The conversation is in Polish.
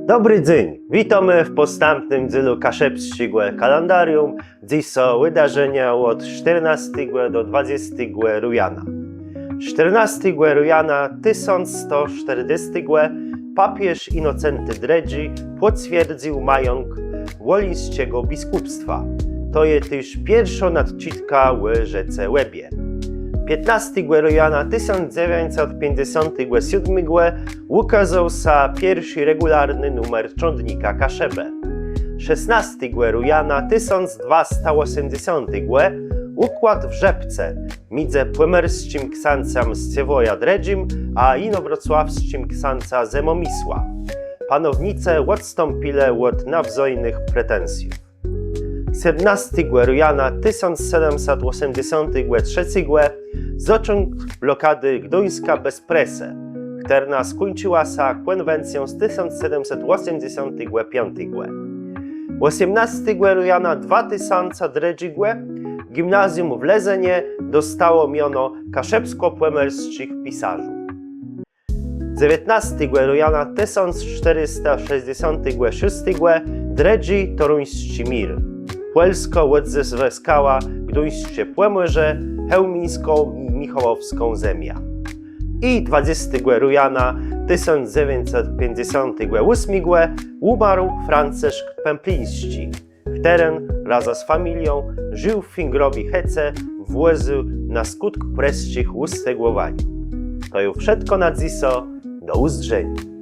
Dobry dzień, witamy w postępnym dzylu kaszepscigłe kalendarium. Dziś są wydarzenia od 14 do 20 rujana. 14 rujana 1140 papież Inocenty III potwierdził majątek wolińskiego biskupstwa. To jest też pierwsza nadcitka w rzece Łebie. 15 rujana 1957 ukazał się pierwszy regularny numer ciągnika Kaszebę. 16 rujana 1280 układ w Rzepce między płemerskim księcem z Ciewoja Dredzim a inowrocławskim księca Zemomisła. Panownice odstąpili od nawzajemnych pretensji. 17 rujana 1783 zaczął blokady Gdańska bez presy, która skończyła się konwencją z 1785. 18 rujana 2003 gimnazjum w Lezenie dostało miano kaszebsko-płemerskich pisarzów. 19 rujana 1466 Dredzi toruński mir. Polsko odzyskała gdańskie Płemyrze, chełmińską i michałowską ziemię. I 20 rujana 1958 umarł Franciszek Pępliński, który razem z familią żył w Fingrowi Hece w Łozu na skutek preszczych ustęgowaniu. To już wszystko na dziś. Do usłyszenia.